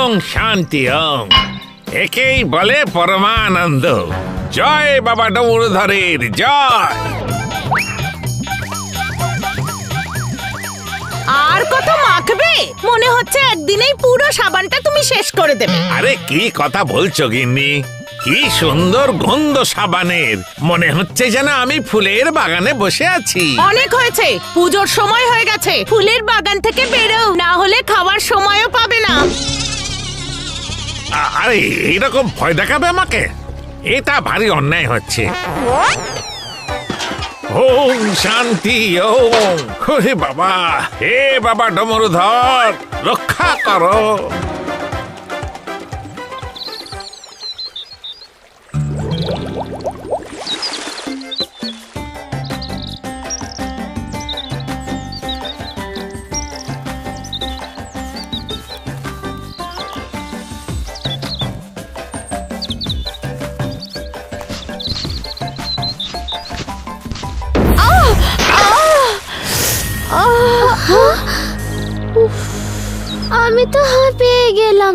ওং শান্তি ওং। একেই বলে পরমানন্দ। জয় বাবা ডমরুধরের জয়। আর কত মাখবে? মনে হচ্ছে একদিনেই পুরো সাবানটা তুমি শেষ করে দেবে। আরে কি কথা বলছো গিন্নি, কি সুন্দর গন্ধ সাবানের, মনে হচ্ছে যেন আমি ফুলের বাগানে বসে আছি। অনেক হয়েছে, পুজোর সময় হয়ে গেছে। ফুলের বাগান থেকে বেরো, না হলে খাওয়ার সময়ও পাবে না। আরে এইরকম ভয় দেখাবে আমাকে? এটা ভারী অন্যায় হচ্ছে। ওম শান্তি ওম। ওরে বাবা, হে বাবা ডমরুধর, রক্ষা করো। আমি তো হাঁপিয়ে গেলাম।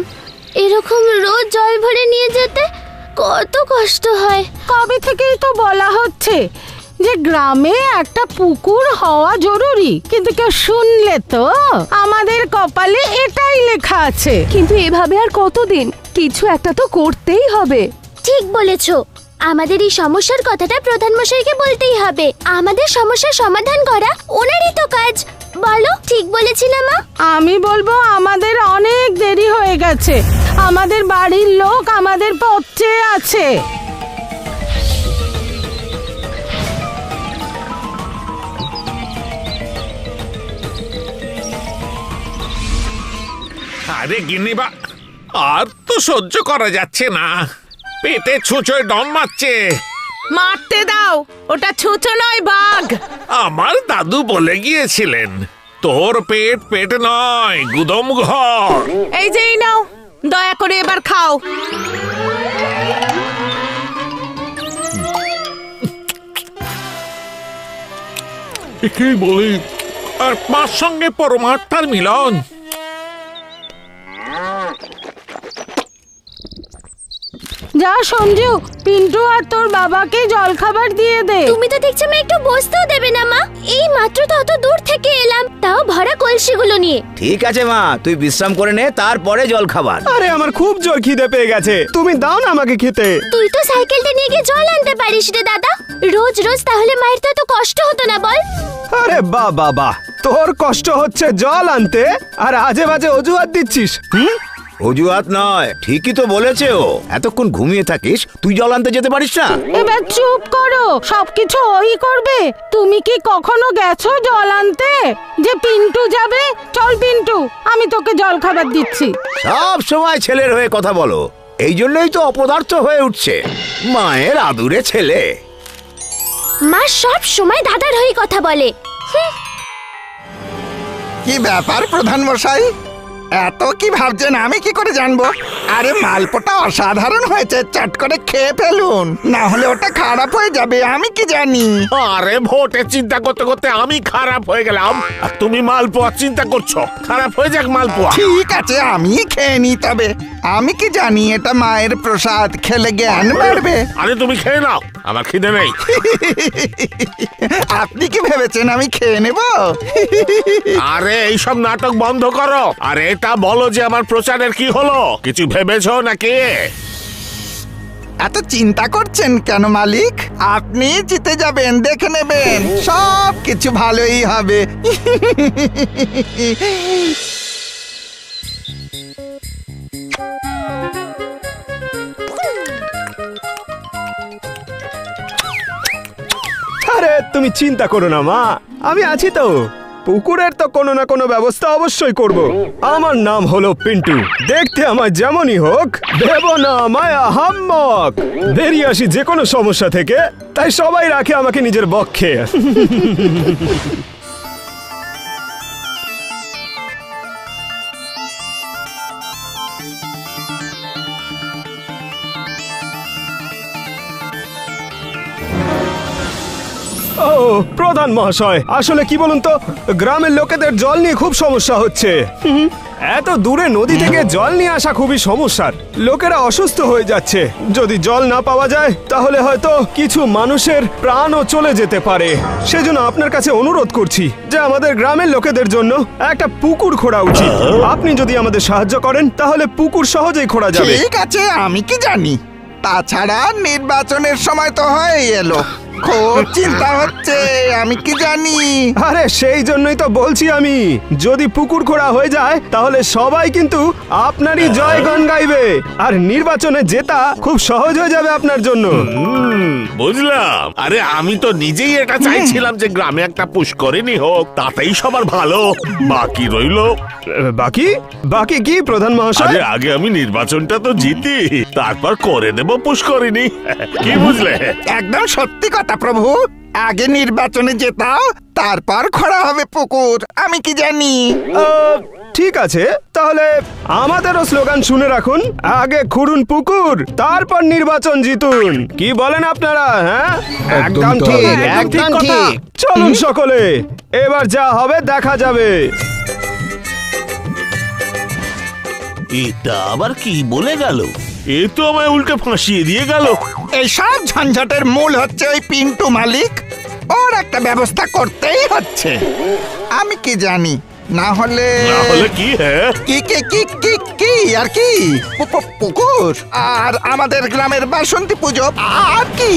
এরকম রোজ জল ভরে নিয়ে যেতে কত কষ্ট হয়। কবে থেকেই তো বলা হচ্ছে যে গ্রামে একটা পুকুর হওয়া জরুরি, কিন্তু কেউ শুনলে তো? আমাদের কপালে এটাই লেখা আছে। কিন্তু এভাবে আর কতদিন? কিছু একটা তো করতেই হবে। ঠিক বলেছো, আমাদের এই সমস্যার কথাটা প্রধান মশাইকে বলতেই হবে। আমাদের সমস্যার সমাধান করা ওনারই তো কাজ। বলো, ঠিক বলেছি না মা? আমি বলবো আমাদের অনেক দেরি হয়ে গেছে। আমাদের বাড়ির লোক আমাদের পথ চেয়ে আছে। আরে গিন্নি বা, আর তো সহ্য করা যাচ্ছে না, পেটে ছুঁচোয় দম মারছে। মারতে দাও, ওটা ছুঁচো নয়, বাঘ। আমার দাদু বলে গিয়েছিলেন, তোর পেট পেট নয়, গুদম ঘর। এই যে এই নাও, দয়া করে এবার খাও। একেই বলি আর মার সঙ্গে পরমাত্মার মিলন। যা সঞ্জু, পিন্টু আর তোর বাবাকে জল খাবার দিয়ে দে। তুমি তো দেখছি আমি একটু বসতেও দেবে না মা। এই মাত্র তো অত দূর থেকে এলাম, তাও ভরা কলসিগুলো নিয়ে। ঠিক আছে মা, তুই বিশ্রাম করে নে, তারপরে জল খাবার। আরে আমার খুব জোর খিদে পেয়ে গেছে, তুমি দাও না আমাকে খেতে। তুই তো সাইকেলটা নিয়ে গিয়ে জল আনতে পারিস রে দাদা। রোজ রোজ তাহলে মায়ের তো এত কষ্ট হতো না, বল? আরে বাহ বাহ বাহ, তোর কষ্ট হচ্ছে জল আনতে আর আজে বাজে অজুহাত দিচ্ছিস। অজুহাত নয়, ঠিকই তো বলেছে ও। এতক্ষণ ঘুমিয়ে থাকিস, তুই জল আনতে যেতে পারিস না? এবার চুপ করো, সবকিছু ওই করবে। তুমি কি কখনো গেছো জল আনতে যে পিন্টু যাবে? চল পিন্টু, আমি তোকে জল খাবার দিচ্ছি। সব সময় ছেলের হয়ে কথা বলো, এই জন্যই তো অপদার্থ হয়ে উঠছে। মায়ের আদুরে ছেলে। মা সব সময় দাদার হয়ে কথা বলে। কি ব্যাপার প্রধান মশাই, এত কি ভাবছেন আমি কি করে জানবো? আরে মালপোটা অসাধারণ হয়েছে, চট করে খেয়ে ফেলুন, না হলে ওটা খারাপ হয়ে যাবে। আমি কি জানি? আরে ভোটে চিন্তা করতে করতে আমি খারাপ হয়ে গেলাম, আর তুমি মালপোয়া চিন্তা করছো। খারাপ হয়ে যাক মালপোয়া। ঠিক আছে, আমি খেয়ে নি, তবে আমি কি জানি এটা মায়ের প্রসাদ, খেলে জ্ঞান বাড়বে। আরে তুমি খেয়ে নাও, আমার খিদে নেই। আপনি কি ভেবেছেন আমি খেয়ে নেব? আরে এইসব নাটক বন্ধ করো, আর এটা বলো যে আমার প্রচারের কি হলো, কিছু ভেবেছো নাকি? এত চিন্তা করছেন কেন মালিক? আপনি জিতে যাবেন, দেখে নেবেন, সব কিছু ভালোই হবে। আরে তুমি চিন্তা করো না মা, আমি আছি তো। পুকুরের তো কোনো না কোনো ব্যবস্থা অবশ্যই করব। আমার নাম হলো পিন্টু, দেখতে আমার যেমনই হোক, দেব না আমায় আহাম্মক। বেরিয়ে আসি যে কোনো সমস্যা থেকে, তাই সবাই রাখে আমাকে নিজের বক্ষে। ও প্রধান মহাশয়, আসলে কি বলুন তো, গ্রামের লোকেদের জল নিয়ে খুব সমস্যা হচ্ছে। এত দূরে নদী থেকে জল নিয়ে আসা খুবই সমস্যার। লোকেরা অসুস্থ হয়ে যাচ্ছে। যদি জল না পাওয়া যায় তাহলে হয়তো কিছু মানুষের প্রাণও চলে যেতে পারে। সেজন্য আপনার কাছে অনুরোধ করছি যে আমাদের গ্রামের লোকেদের জন্য একটা পুকুর খোঁড়া উচিত। আপনি যদি আমাদের সাহায্য করেন তাহলে পুকুর সহজেই খোঁড়া যাবে। ঠিক আছে, আমি কি জানি। তাছাড়া নির্বাচনের সময় তো হয়ে এলো, খুব চিন্তা হচ্ছে, আমি কি জানি। আরে সেই জন্যই তো বলছি আমি, যদি পুকুর খোঁড়া হয়ে যায় তাহলে সবাই কিন্তু আপনারই জয়গান গাইবে আর নির্বাচনে জেতা খুব সহজ হয়ে যাবে আপনার জন্য। বুঝলাম। আরে আমি তো নিজেই এটা চাইছিলাম যে গ্রামে একটা পুষ্করিণী হোক, তাতেই সবার ভালো। বাকি রইলো বাকি বাকি কি প্রধান মহাশয়? আরে আগে আমি নির্বাচনটা তো জিতি, তারপর করে দেব পুষ্করিণী। কি বুঝলে? একদম সত্যি কথা প্রভু, আগে নির্বাচনে জেতাও, তারপর খোঁড়া হবে পুকুর, আমি কি জানি। ঠিক আছে, তাহলে আমাদেরও স্লোগান শুনে রাখুন, আগে খুঁড়ুন পুকুর, তারপর নির্বাচন জিতুন। কি বলেন আপনারা? হ্যাঁ, একদম ঠিক, একদম ঠিক। চলুন সকলে, এবার যা হবে দেখা যাবে। এটা আবার কি বলে গেল? এ তো আমায় উল্টে ফাঁসিয়ে দিয়ে গেল। এই সব ঝঞ্ঝাটের মূল হচ্ছে ওই পিন্টু মালিক, ওর একটা ব্যবস্থা করতেই হচ্ছে, আমি কি জানি। না হলে কি? হ্যাঁ, কি কি কি কি কি আর কি পুকুর আর আমাদের গ্রামের বাসন্তী পুজো আর কি।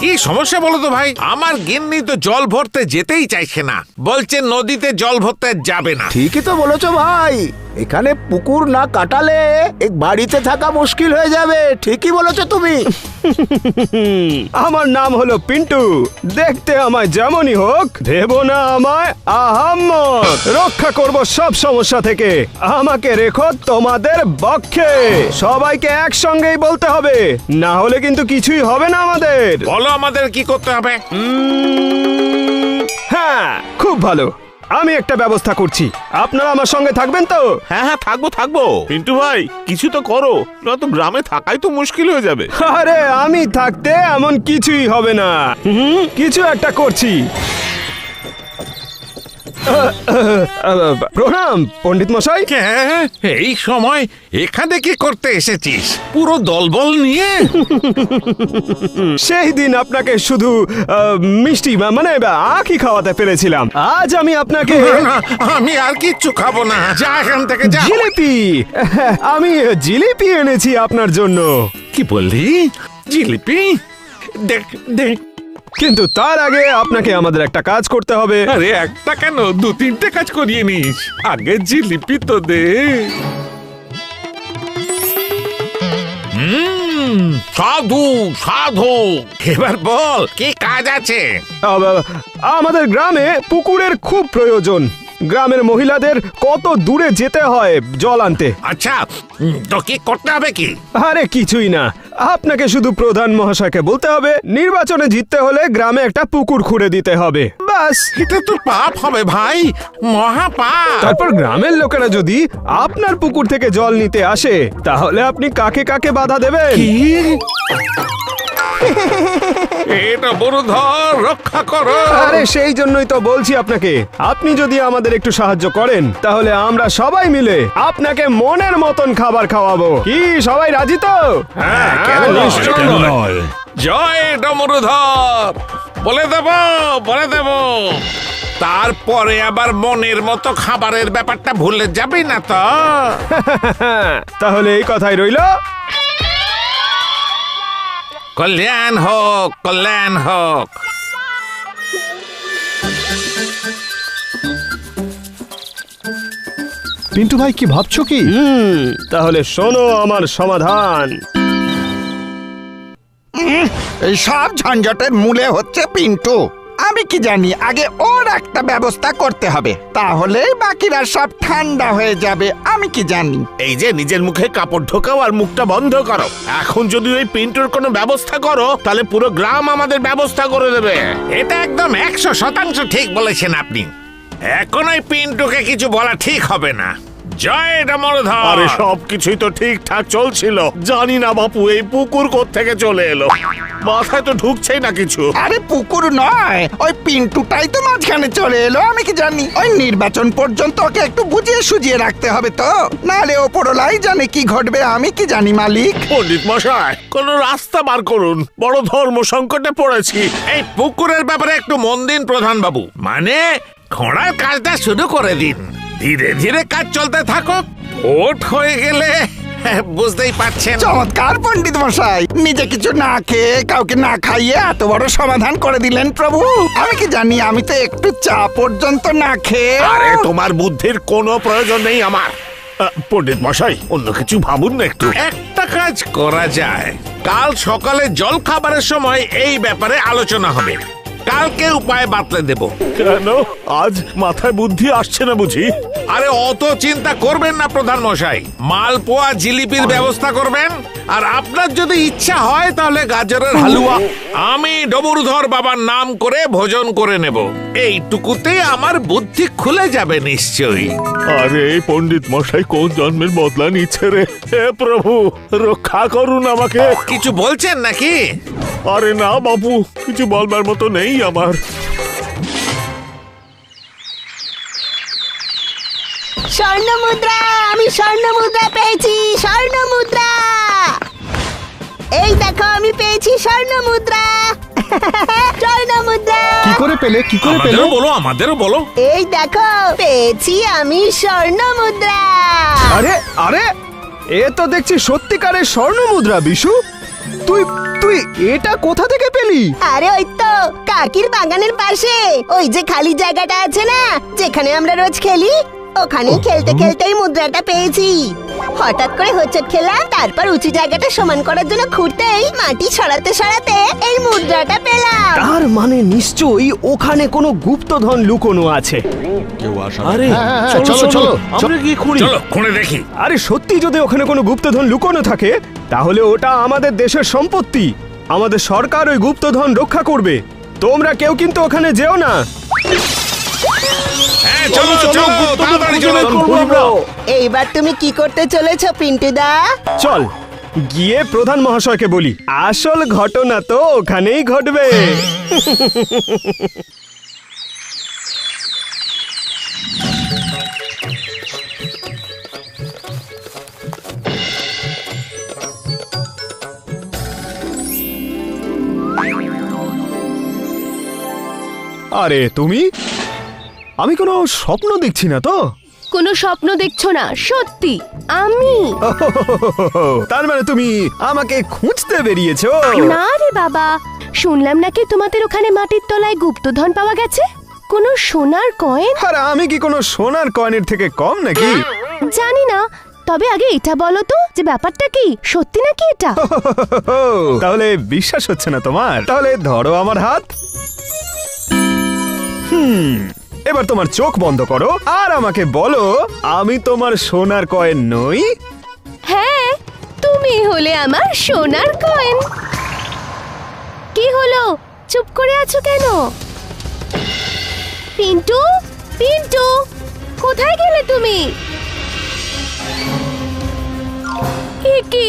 কি সমস্যা বলো তো ভাই? আমার গিন্নি তো জল ভরতে যেতেই চাইছে না, বলছে নদীতে জল ভরতে যাবে না। ঠিকই তো বলেছো ভাই, এখানে পুকুর না কাটালে এই বাড়িতে থাকা মুশকিল হয়ে যাবে। ঠিকই বলেছো তুমি। আমার নাম হলো পিন্টু, দেখতে আমায় যেমনই হোক, দেব না আমায় আহাম্মদ। রক্ষা করব সব সমস্যা থেকে, আমাকে রেখো তোমাদের পক্ষে। সবাইকে একসঙ্গেই বলতে হবে, না হলে কিন্তু কিছুই হবে না আমাদের। বলো আমাদের কি করতে হবে? হ্যাঁ, খুব ভালো, আমি একটা ব্যবস্থা করছি। আপনারা আমার সঙ্গে থাকবেন তো? হ্যাঁ হ্যাঁ, থাকবো। পিন্টু ভাই কিছু তো করো, না তো গ্রামে থাকাই তো মুশকিল হয়ে যাবে। আরে আমি থাকতে এমন কিছুই হবে না। কিছু একটা করছি। প্রণাম পণ্ডিত মশাই। এই সময় এখানে কি করতে এসেছিস পুরো দলবল নিয়ে? সেই দিন আপনাকে শুধু মিষ্টি মানে আখি খাওয়াতে পেরেছিলাম, আজ আমি আপনাকে না, আমি আর কিচ্ছু খাবো না, যা এখান থেকে যা। জিলিপি, আমি জিলিপি এনেছি আপনার জন্য। কি বললি? জিলিপি? দেখ দেখ। কিন্তু তার আগে আপনাকে আমাদের একটা কাজ করতে হবে। আরে একটা কেন, 2-3টে কাজ করিয়ে নিস, আগে জিলিপি তো দে। সাধু সাধু, এবার বল কি কাজ আছে? আমাদের গ্রামে পুকুরের খুব প্রয়োজন। গ্রামের মহিলাদের কত দূরে যেতে হয় জল আনতে। আচ্ছা, তো কি করতে হবে কি? আরে কিছুই না, আপনাকে শুধু প্রধান মহাশয়কে বলতে হবে নির্বাচনে জিততে হলে গ্রামে একটা পুকুর খুঁড়ে দিতে হবে, ব্যাস। এটা তো পাপ হবে ভাই, মহা পাপ। তারপর গ্রামের লোকেরা যদি আপনার পুকুর থেকে জল নিতে আসে তাহলে আপনি কাকে কাকে বাধা দেবেন? এটা বড়ধর, রক্ষা করো। আরে সেই জন্যই তো বলছি আপনাকে, আপনি যদি আমাদের একটু সাহায্য করেন তাহলে আমরা সবাই মিলে আপনাকে মনের মতন খাবার খাওয়াবো। কি সবাই রাজি তো? হ্যাঁ, নিশ্চয়ই নয়। জয় ডমরুধর, বলে দেব। তারপরে আবার মনের মতো খাবারের ব্যাপারটা ভুলে যাবি না তো? তাহলে এই কথাই রইলো। কল্যাণ হোক, কল্যাণ হোক। পিন্টু ভাই কি ভাবছো কি? তাহলে শোনো আমার সমাধান। এই সব ঝঞ্ঝাটের মূলে হচ্ছে পিন্টু, আমি কি জানি। আগে ওর একটা ব্যবস্থা করতে হবে, তাহলে বাকিরা সব ঠান্ডা হয়ে যাবে, আমি কি জানি। এই যে নিজের মুখে কাপড় ঢোকাও আর মুখটা বন্ধ করো। এখন যদি ওই পিন্টুর কোনো ব্যবস্থা করো তাহলে পুরো গ্রাম আমাদের ব্যবস্থা করে দেবে। এটা একদম 100% ঠিক বলেছেন আপনি। এখন ওই পিন্টুকে কিছু বলা ঠিক হবে না। জয় ডামরধর। আরে সবকিছুই তো ঠিকঠাক চলছিল, জানি না বাপু এই পুকুর কোত্থেকে চলে এলো, মাথায় তো ঢুকছেই না কিছু। আরে পুকুর নয়, ওই পিন্টুটাই তো মাঝখানে চলে এলো। আমি কি জানি, ওই নির্বাচন পর্যন্ত ওকে একটু বুঝিয়ে সুজিয়ে রাখতে হবে তো, নাহলে ওপরলাই জানে কি ঘটবে। আমি কি জানি মালিক। পণ্ডিত মশাই, কোন রাস্তা বার করুন, বড় ধর্ম সংকটে পড়েছি। এই পুকুরের ব্যাপারে একটু মন দিন প্রধান বাবু, মানে খোঁড়ার কাজটা শুরু করে দিন, ধীরে ধীরে কাজ চলতে থাকুক। ভোট হয়ে গেলে বুঝতেই পারছেন। চমৎকার পণ্ডিত মশাই, নিজে কিছু না খেয়ে কাউকে না খাইয়ে এত বড় সমাধান করে দিলেন প্রভু। আমি কি জানি, আমি তো একটু চা পর্যন্ত না খেয়ে। আরে তোমার বুদ্ধির কোনো প্রয়োজন নেই আমার। পণ্ডিত মশাই, অন্য কিছু ভাবুন না একটু। একটা কাজ করা যায়, কাল সকালে জল খাবারের সময় এই ব্যাপারে আলোচনা হবে, কালকে উপায় বাতলে দেব। কেন আজ মাথায় বুদ্ধি আসছে না বুঝি? আরে অত চিন্তা করবেন না প্রধান মশাই, মালপোয়া জিলিপির ব্যবস্থা করবেন, আর আপনার যদি ইচ্ছা হয় তাহলে গাজরের হালুয়া আমি ডমরুধর বাবার নাম করে ভোজন করে নেব। এইটুকুতে আমার বুদ্ধি খুলে যাবে নিশ্চয়ই। আরে পণ্ডিত মশাই কোন জন্মের বদলা নিচ্ছে রে? হে প্রভু, রক্ষা করুন আমাকে। কিছু বলছেন নাকি? আরে না বাবু, কিছু বলবার মতো নেই আমার। স্বর্ণ মুদ্রা, আমি স্বর্ণ মুদ্রা পেয়েছি, স্বর্ণ মুদ্রা। এই দেখো, আমি পেয়েছি স্বর্ণ মুদ্রা। স্বর্ণ মুদ্রা। কি করে পেলে? কি করে পেলে? আমাদেরও বলো, আমাদেরও বলো। এই দেখো, পেয়েছি আমি স্বর্ণ মুদ্রা। আরে আরে, এ তো দেখছি সত্যিকারের স্বর্ণ মুদ্রা। বিশু, তুই তুই এটা কোথা থেকে পেলি? আরে ওই তো কাকির বাগানের পাশে ওই যে খালি জায়গাটা আছে না, যেখানে আমরা রোজ খেলি, ওখানেই খেলতে খেলতেই মুদ্রাটা পেয়েছি। হঠাৎ করে হোঁচট খেলাম, তারপর উঁচু জায়গাটা সমান করার জন্য খুঁড়তেই মাটি সরাতে সরাতে এই মুদ্রাটা পেলাম। তার মানে নিশ্চয়ই ওখানে কোনো গুপ্তধন লুকোনো আছে। আরে চলো চলো আমরা কি খুঁড়ি? চলো খুঁড়ে দেখি। আরে সত্যি যদি ওখানে কোনো গুপ্তধন লুকোনো থাকে, তাহলে ওটা আমাদের দেশের সম্পত্তি। আমাদের সরকার ওই গুপ্তধন রক্ষা করবে। তোমরা কেউ কিন্তু ওখানে যেও না। হ্যাঁ চলো চলো, তাড়াতাড়ি চলো। এইবার তুমি কি করতে চলেছো পিন্টুদা? চল গিয়ে প্রধান মহাশয়কে বলি, আসল ঘটনা তো ওখানেই ঘটবে। আরে তুমি, আমি কোনো স্বপ্ন দেখছি না তো? কোনো স্বপ্ন দেখছো না, সত্যি আমি। তার মানে তুমি আমাকে খুঁজতে বেরিয়েছো? না রে বাবা, শুনলাম নাকি তোমাদের ওখানে মাটির তলায় গুপ্তধন পাওয়া গেছে, কোনো সোনার কয়েন। আর আমি কি কোনো সোনার কয়েনের থেকে কম নাকি? জানি না, তবে আগে এটা বলো তো যে ব্যাপারটা কি, সত্যি নাকি এটা? তাহলে বিশ্বাস হচ্ছে না তোমার? তাহলে ধরো আমার হাত। এবার তোমার চোখ বন্ধ করো আর আমাকে বলো, আমি তোমার সোনার কয়েন নই? হ্যাঁ, তুমি হলে আমার সোনার কয়েন। কি হলো, চুপ করে আছো কেন? পিন্টু, পিন্টু, কোথায় গেলে তুমি? এ কি,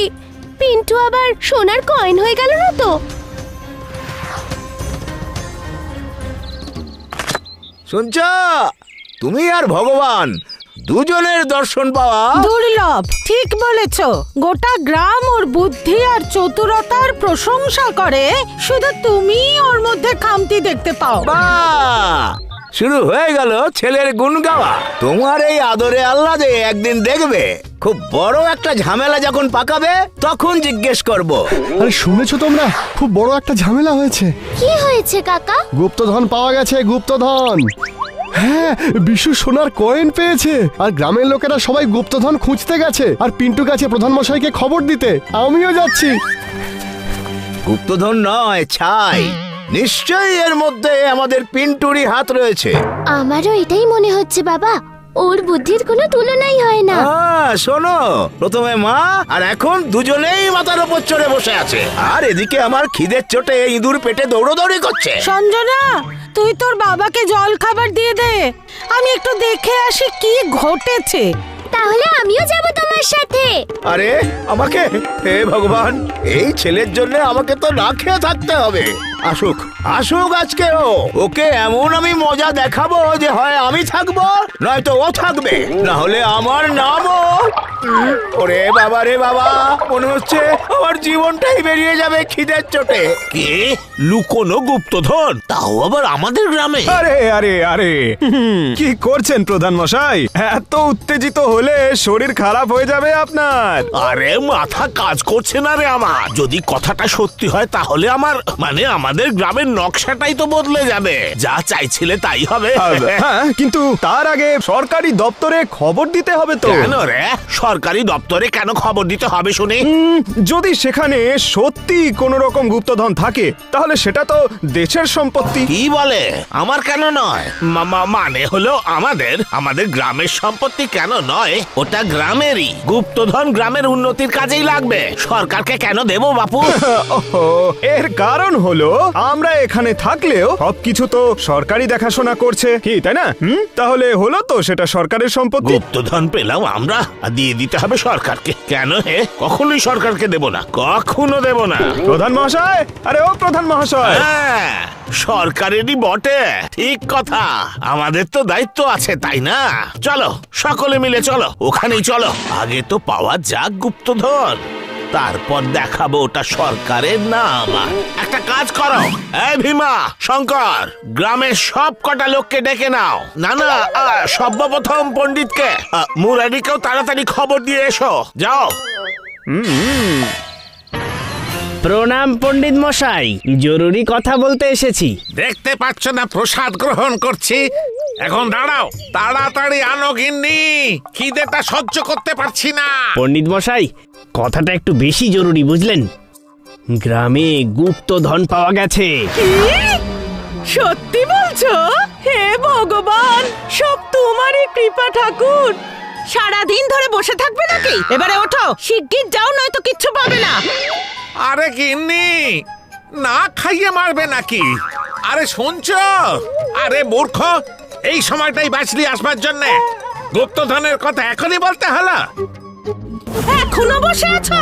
পিন্টু আবার সোনার কয়েন হয়ে গেল না তো? শুনছ, তুমি আর ভগবান দুজনের দর্শন পাওয়া দুর্লভ। ঠিক বলেছো, গোটা গ্রাম ওর বুদ্ধি আর চতুরতার প্রশংসা করে, শুধু তুমি ওর মধ্যে খামতি দেখতে পাও। বাহ! শুরু হয়ে গেল ছেলের গুণ গাওয়া। তোমার এই আদরে আহ্লাদে একদিন দেখবে খুব বড় একটা ঝামেলা যখন পাকাবে, তখন জিজ্ঞেস করব। আরে শুনেছো তোমরা, খুব বড় একটা ঝামেলা হয়েছে। কি হয়েছে কাকা? গুপ্তধন পাওয়া গেছে, গুপ্তধন। হ্যাঁ, বিশু সোনার কয়েন পেয়েছে, আর গ্রামের লোকেরা সবাই গুপ্তধন খুঁজতে গেছে, আর পিন্টু গেছে প্রধান মশাইকে খবর দিতে। আমিও যাচ্ছি। গুপ্তধন নয়, ছাই। নিশ্চয়ই এর মধ্যে আমাদের পিন্টুরই হাত রয়েছে। আমারও এটাই মনে হচ্ছে বাবা, ওর বুদ্ধির কোনো তুলনাই হয় না। শোনো, প্রথমে মা আর এখন দুজনেই মাথার উপর চড়ে বসে আছে, আর এদিকে আমার খিদের চোটে ইঁদুর পেটে দৌড়দৌড়ি করছে। সঞ্জনা, তুই তোর বাবাকে জল খাবার দিয়ে দে, আমি একটু দেখে আসি কি ঘটেছে। তাহলে আমিও যাব তোমার সাথে। আরে আমাকে, হে ভগবান, এই ছেলের জন্য আমাকে তো না খেয়ে থাকতে হবে। আসুক আসুক আজকে ওকে এমন আমি মজা দেখাবো যে হয় আমি থাকবো নয়তো ও থাকবে, না হলে আমার নামও। ওরে বাবা রে বাবা, মনে হচ্ছে আমার জীবনটাই বেরিয়ে যাবে খিদের চোটে। কে লুকোনো গুপ্তধন, তাও আবার আমাদের গ্রামে? আরে আরে আরে কি করছেন প্রধান মশাই? এত উত্তেজিত হলে শরীর খারাপ হয়ে যাবে আপনার। আরে মাথা কাজ করছে না রে আমার। যদি কথাটা সত্যি হয় তাহলে আমাদের গ্রামের নকশাটাই তো বদলে যাবে। যা চাইছিলে তাই হবে। হ্যাঁ, কিন্তু তার আগে সরকারি দপ্তরে খবর দিতে হবে তো। কেন রে? সরকারি দপ্তরে কেন খবর দিতে হবে শুনি? যদি সেখানে সত্যি কোন রকম গুপ্তধন থাকে তাহলে সেটা তো দেশের সম্পত্তি। কি বলে? আমার কেন নয়? মানে হলো আমাদের গ্রামের সম্পত্তি কেন নয়? ওটা গ্রামেরই। গুপ্তধন গ্রামের উন্নতির কাজেই লাগবে। সরকারকে কেন দেবো বাপু? ওহো, এর কারণ হলো আমরা এখানে থাকলেও সবকিছু তো সরকারি দেখাশোনা করছে, কি তাই না? তাহলে হলো তো সেটা সরকারের সম্পত্তি। গুপ্তধন পেলাম আমরা, আর দিয়ে দিতে হবে সরকারকে। কেন হে? কখনোই সরকারকে দেব না, কখনো দেব না। প্রধান মহাশয়, আরে ও প্রধান মহাশয়, হ্যাঁ, সরকারেরই বটে, ঠিক কথা। আমাদের তো দায়িত্ব আছে, তাই না? চলো সকলে মিলে চলো, ওখানেই চলো। আগে তো পাওয়া যাক গুপ্তধন, তারপর দেখাবো ওটা সরকারের নাম। একটা কাজ করো, এই ভীমা, শঙ্কর, গ্রামের সব কটা লোককে ডেকে নাও। না না, সর্বপ্রথম পণ্ডিতকে, মুরারিকেও তাড়াতাড়ি খবর দিয়ে এসো, যাও। প্রণাম পণ্ডিত মশাই, জরুরি কথা বলতে এসেছি। দেখতে পাচ্ছ না প্রসাদ গ্রহণ করছি? এখন দাঁড়াও, তাড়াতাড়ি আনো গিন্নি, খিদেটা সহ্য করতে পারছি না। পণ্ডিত মশাই, কথাটা একটু বেশি জরুরি বুঝলেন। গ্রামে গুপ্তধন পাওয়া গেছে। সত্যি বলছো? হে ভগবান, সব তোমারই কৃপা ঠাকুর। সারাদিন ধরে বসে থাকবে নাকি? এবারে ওঠো, শিগগির যাও, নয়তো কিচ্ছু পাবে না। আরে গিন্নি, না খাইয়ে মারবে নাকি? আরে শুনছো? আরে মূর্খ, এই সময়টাই বাঁচলি আসবার জন্য? গুপ্তধনের কথা এখনই বলতে হলো? এখনো বসে আছো?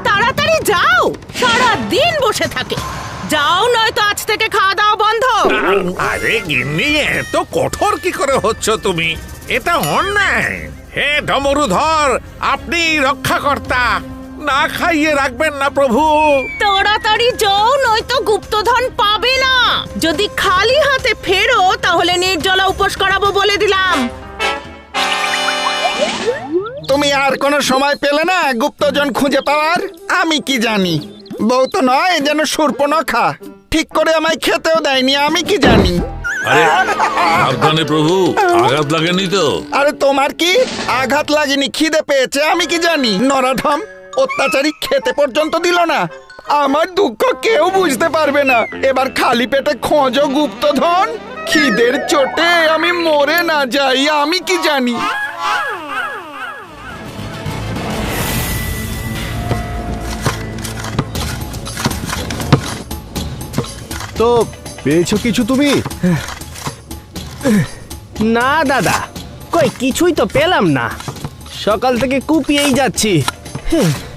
তাড়াতাড়ি যাও, সারাদিন বসে থাকে। যাও, নয়তো আজ থেকে খাওয়া দাওয়া বন্ধ। আরে গিন্নি, এত কঠোর কি করে হচ্ছ তুমি? এটা অন্যায়। হে ডমরুধর, আপনি রক্ষাকর্তা, না খাইয়ে রাখবেন না প্রভু। তাড়াতাড়ি যাও, নয়তো গুপ্তধন পাবে না। যদি খালি হাতে ফেরো তাহলে নির্জলা উপোস করাবো বলে দিলাম। তুমি আর কোনো সময় পেলে না গুপ্তধন খুঁজে পাওয়ার? আমি কি জানি, বউ তো নয় যেন শূর্পণখা, ঠিক করে আমায় খেতেও দেয়নি, আমি কি জানি। আরে সাবধানে প্রভু, আঘাত লাগেনি তো? আরে তোমার কি আঘাত লাগেনি? খিদে পেয়েছে, আমি কি জানি। নরাধম অত্যাচারী খেতে পর্যন্ত দিল না। আমার দুঃখ কেউ বুঝতে পারবে না। এবার খালি পেটে খোঁজো গুপ্তধন, খিদের চোটে আমি মরে না যাই, আমি কি জানি। তো পেয়েছো কিছু তুমি? না দাদা, কই কিছুই তো পেলাম না। সকাল থেকে কুপিয়েই যাচ্ছি।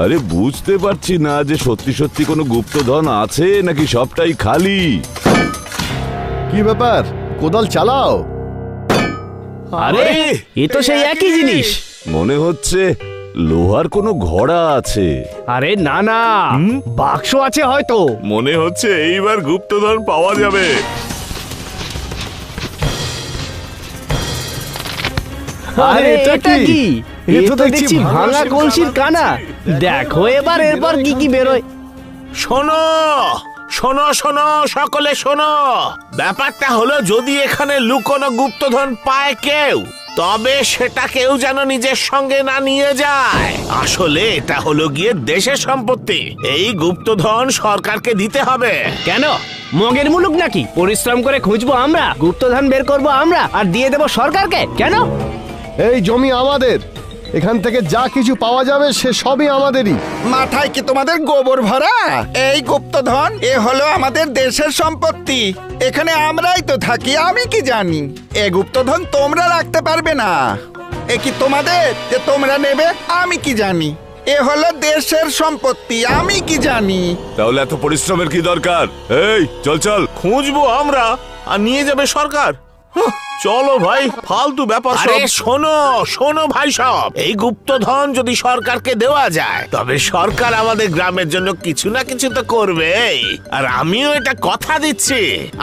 আরে বুঝতে পারছি না যে সত্যি সত্যি কোনো গুপ্তধন আছে নাকি সবটাই খালি। কি ব্যাপার, কোদাল চালাও। আরে এ তো সেই একই জিনিস। মনে হচ্ছে লোহার কোনো ঘোড়া আছে। আরে না না, বাক্স আছে হয়তো। মনে হচ্ছে এইবার গুপ্তধন পাওয়া যাবে। আরে এটা কি? এ তো দেখছি ভাঙা কলসির কানা। দেখো এবার এরপর কি কি বেরোয়। শোনো শোনো শোনো, সকলে শোনো। ব্যাপারটা হলো, যদি এখানে লুকোনো গুপ্তধন পায় কেউ, তবে সেটা কেউ যেন নিজের সঙ্গে না নিয়ে যায়। আসলে এটা হলো গিয়ে দেশের সম্পত্তি। এই গুপ্তধন সরকারকে দিতে হবে। কেন মগের মুলুক নাকি? পরিশ্রম করে খুঁজবো আমরা, গুপ্তধন বের করবো আমরা, আর দিয়ে দেবো সরকারকে। কেন? এই জমি আমাদের, এখান থেকে যা কিছু পাওয়া যাবে সে সবই আমাদেরই। মাথায় কি তোমাদের গোবর ভরা? এই গুপ্তধন এ হলো আমাদের দেশের সম্পত্তি, এখানে আমরাই তো থাকি, আমি কি জানি। এ গুপ্তধন তোমরা রাখতে পারবে না। এ কি তোমাদের যে তোমরা নেবে? আমি কি জানি? এ হলো দেশের সম্পত্তি, আমি কি জানি? তাহলে এত পরিশ্রমের কি দরকার? এই চল চল। খুঁজবো আমরা আর নিয়ে যাবে সরকার। হুঁ, চলো ভাই, ফালতু ব্যাপার। আরে শোনো শোনো ভাই সব, এই গুপ্তধন যদি সরকারকে দেওয়া যায় তবে সরকার আমাদের গ্রামের জন্য কিছু না কিছু তো করবেই। আর আমিও এটা কথা দিচ্ছি,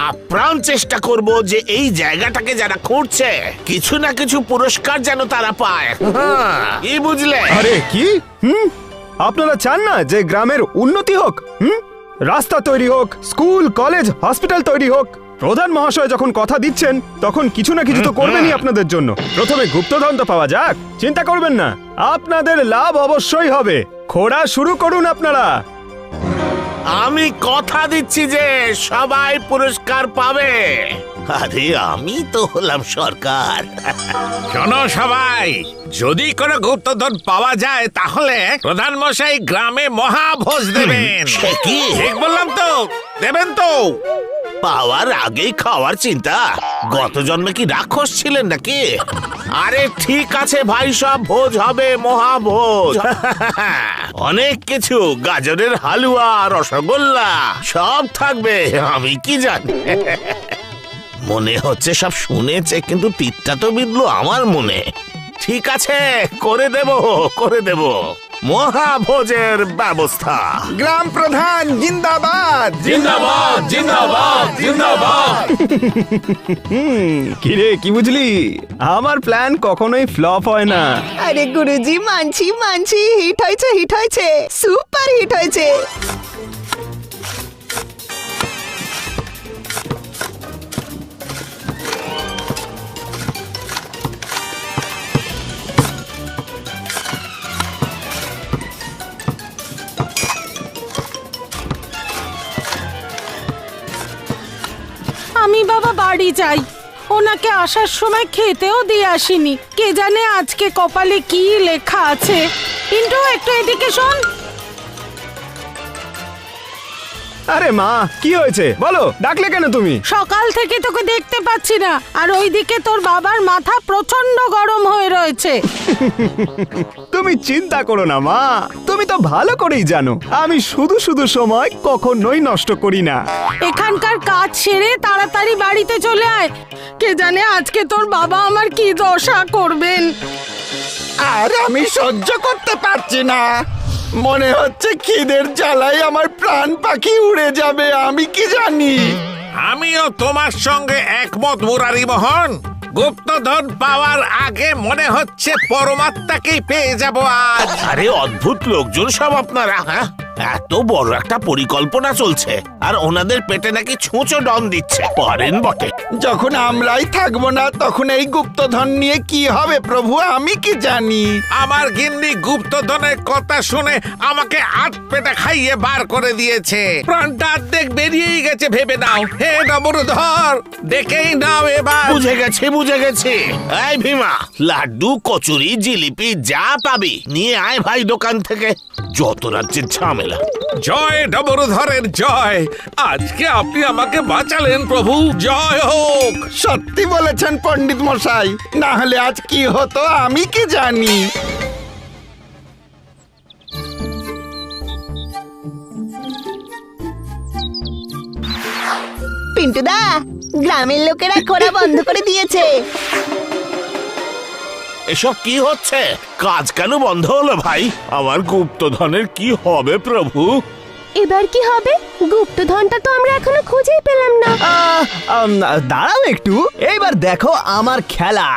আপ্রাণ চেষ্টা করব যে এই জায়গাটাকে যারা খুঁড়ছে কিছু না কিছু পুরস্কার যেন তারা পায়। কি বুঝলে? আরে কি আপনারা চান না যে গ্রামের উন্নতি হোক? রাস্তা তৈরি হোক, স্কুল কলেজ হসপিটাল তৈরি হোক। প্রধান মহাশয় যখন কথা দিচ্ছেন তখন কিছু না কিছু তো করবেনই আপনাদের জন্য। প্রথমে গুপ্তধন তো পাওয়া যাক, চিন্তা করবেন না, আপনাদের লাভ অবশ্যই হবে। খোঁড়া শুরু করুন আপনারা। আমি কথা দিচ্ছি যে সবাই পুরস্কার পাবে। আরে আমি তো হলাম সরকার। শোনো সবাই, যদি কোনো গুপ্তধন পাওয়া যায় তাহলে প্রধান মশাই গ্রামে মহাভোজ দেবেন। কি ঠিক বললাম তো? দেবেন তো? পাওয়ার আগেই খাওয়ার চিন্তা? গত জন্মে কি রাক্ষস ছিলেন নাকি? আরে ঠিক আছে ভাই, সব ভোজ হবে, মহাভোজ। অনেক কিছু, গাজরের হালুয়া, রসগোল্লা সব থাকবে। আমি কি জানি, মনে হচ্ছে সব শুনেছে কিন্তু তীরটা তো বিঁধলো আমার মনে। ঠিক আছে, করে দেব করে দেব মহাভোজের ব্যবস্থা। গ্রাম প্রধান জিন্দাবাদ! জিন্দাবাদ জিন্দাবাদ জিন্দাবাদ। কিরে, কি বুঝলি? আমার প্ল্যান কখনোই ফ্লপ হয় না। আরে গুরুজি, মানছি মানছি, হিট হয়েছে হিট হয়েছে, সুপার হিট হয়েছে। আমি বাবা বাড়ি যাই, ওনাকে আসার সময় খেতেও দিয়ে আসিনি। কে জানে আজকে কপালে কি লেখা আছে। কিন্তু একটু এদিকে শোন। আরে মা, কি হয়েছে বলো, ডাকলে কেন তুমি? সকাল থেকে তোকে দেখতে পাচ্ছি না, আর ওইদিকে তোর বাবার মাথা প্রচন্ড গরম হয়ে রয়েছে। তুমি চিন্তা করো না মা, তুমি তো ভালো করেই জানো আমি শুধু শুধু সময় কখনোই নষ্ট করি না। এখানকার কাজ সেরে তাড়াতাড়ি বাড়িতে চলে আয়। কে জানে আজকে তোর বাবা আমার কি দশা করবেন। আর আমি সহ্য করতে পারছি না, মনে হচ্ছে খিদের জ্বালায় আমার প্রাণ পাখি উড়ে যাবে। আমি কি জানি? আমিও তোমার সঙ্গে একমত মুরারি মোহন। গুপ্তধন পাওয়ার আগে মনে হচ্ছে পরমাত্মাকেই পেয়ে যাব আজ। আরে অদ্ভুত লোকজন সব আপনারা। হ্যাঁ, এত বড় একটা পরিকল্পনা চলছে আর ওনাদের পেটে নাকি ছুঁচো ডন দিচ্ছে। পারেন বটে। যখন আমরাই থাকবো না তখন এই গুপ্তধন নিয়ে কি হবে প্রভু? আমি কি জানি? আমার গিন্নি গুপ্তধনের কথা শুনে আমাকে আধ পেটা খাইয়ে বার করে দিয়েছে। প্রাণটা অর্ধেক বেরিয়েই গেছে ভেবে নাও। হে ডবরধর, দেখেই নাও এবার। বুঝে গেছে বুঝে গেছে। এই ভীমা, লাড্ডু কচুরি জিলিপি যা পাবি নিয়ে আয় ভাই দোকান থেকে। যত রাজ্যের ঝামেলা। জয় ডবরধরের জয়। আজকে আপনি আমাকে বাঁচালেন প্রভু, জয় হোক। সত্যি বলেছেন পণ্ডিত মশাই, না হলে আজ কি হতো আমি কি জানি? পিন্টুদা, গ্রামের লোকেরা খোঁড়া বন্ধ করে দিয়েছে। এসব কি হচ্ছে? কাজ কেন বন্ধ হলো ভাই? আমার গুপ্তধনের কি হবে প্রভু? এবার কি হবে? গুপ্তধনটা তো আমরা এখনো খুঁজেই পেলাম না। দাঁড়াও একটু, এইবার দেখো আমার খেলা।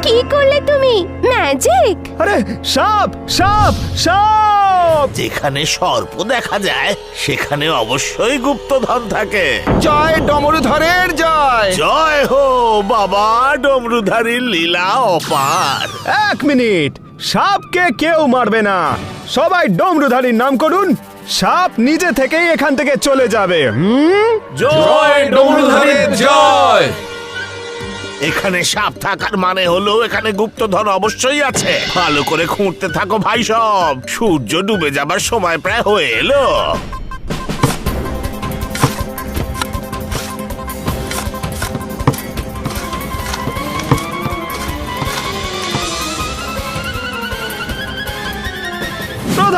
কি করলে তুমি? ম্যাজিক? আরে সাপ সাপ সাপ! যেখানে সর্প দেখা যায় সেখানে অবশ্যই গুপ্তধন থাকে। জয় ডমরুধরের জয়! জয় হো বাবা ডমরুধারীর লীলা অপার। এক মিনিট, সাপকে কেউ মারবে না। সবাই ডমরুধারীর নাম করুন, সাপ নিজে থেকেই এখান থেকে চলে যাবে। জয় ডমরুধারীর জয়। এখানে সাপ থাকার মানে হলো এখানে গুপ্তধন অবশ্যই আছে। ভালো করে খুঁড়তে থাকো ভাই সব। সূর্য ডুবে যাবার সময় প্রায় হয়ে এলো।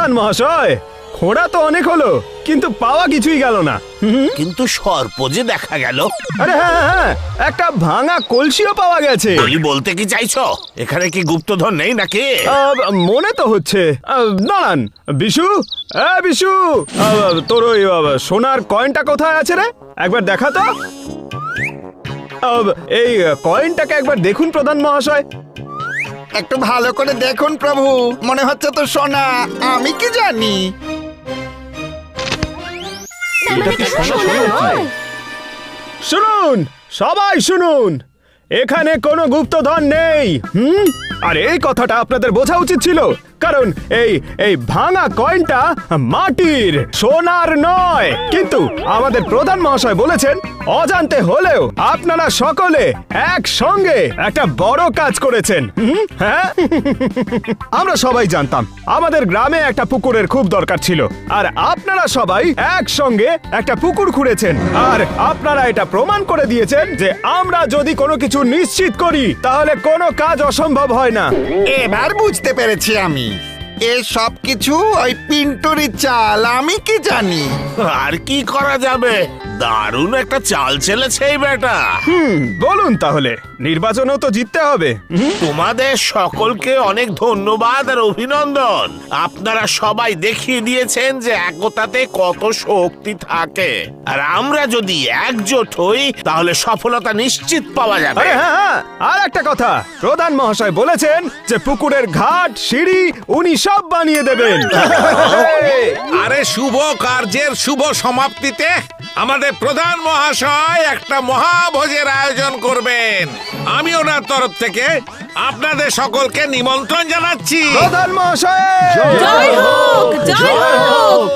প্রধান মহাশয়, খোঁড়া তো অনেক হলো, কিন্তু পাওয়া কিছুই গেল না। কিন্তু সর্প যে দেখা গেল। আরে হ্যাঁ হ্যাঁ, একটা ভাঙা কলসিও পাওয়া গেছে। তুমি বলতে কি চাইছো এখানে কি গুপ্তধন নেই নাকি? মনে তো হচ্ছে। দাঁড়ান বিশু, বিশু, তোর ওই সোনার কয়েনটা কোথায় আছে রে? একবার দেখা তো। এই কয়েনটাকে একবার দেখুন প্রধান মহাশয়। একটু ভালো করে দেখুন প্রভু, মনে হচ্ছে তো সোনা, আমি কি জানি। শুনুন, সবাই শুনুন, এখানে কোনো গুপ্তধন নেই। আর এই কথাটা আপনাদের বোঝা উচিত ছিল, কারণ এই ভাঙা কয়েনটা মাটির, সোনার নয়। কিন্তু আমাদের প্রধান মহাশয় বলেছেন অজান্তে হলেও আপনারা সকলে একসঙ্গে একটা বড় কাজ করেছেন। হ্যাঁ, আমরা সবাই জানতাম আমাদের গ্রামে একটা পুকুরের খুব দরকার ছিল, আর আপনারা সবাই একসঙ্গে একটা পুকুর খুঁড়েছেন। আর আপনারা এটা প্রমাণ করে দিয়েছেন যে আমরা যদি কোনো কিছু নিশ্চিত করি তাহলে কোনো কাজ অসম্ভব হয় না। এবার বুঝতে পেরেছি আমি, এ সব কিছু ওই পিন্টুরি চাল, আমি কি জানি। আর কি করা যাবে, দারুণ একটা চাল চেলেছে এই বেটা। বলুন তাহলে, নির্বাচনেও তো জিততে হবে। তোমাদের সকলকে অনেক ধন্যবাদ আর অভিনন্দন। আপনারা সবাই দেখিয়ে দিয়েছেন যে একতাতে কত শক্তি থাকে, আর আমরা যদি একজোট হই তাহলে সফলতা নিশ্চিত পাওয়া যাবে। আরে হ্যাঁ হ্যাঁ, আর একটা কথা, প্রধান মহাশয় বলেছেন যে পুকুরের ঘাট, সিঁড়ি উনি সব বানিয়ে দেবেন। আরে শুভ কার্যের শুভ সমাপ্তিতে আমাদের প্রধান মহাশয় একটা মহাভোজের আয়োজন করবেন। আমি ওনার তরফ থেকে আপনাদের সকলকে নিমন্ত্রণ জানাচ্ছি। প্রধান মহাশয় জয় হোক, জয় হোক।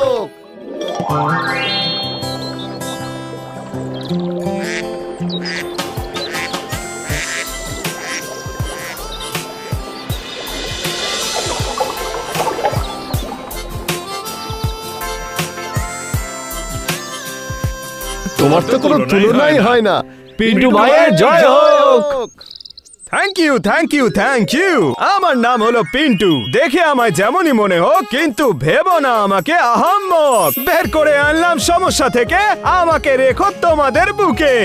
তোমার তো কোনো তুলনাই হয় না। পিন্টু ভাইয়ের জয় হোক। Thank you, thank you, thank you. আমার নাম হলো পিন্টু, দেখে আমায় যেমনই মনে হোক, কিন্তু ভেবো না আমাকে আহাম্মক। বের করে আনলাম সমস্যা থেকে, আমাকে রেখো তোমাদের বুকে।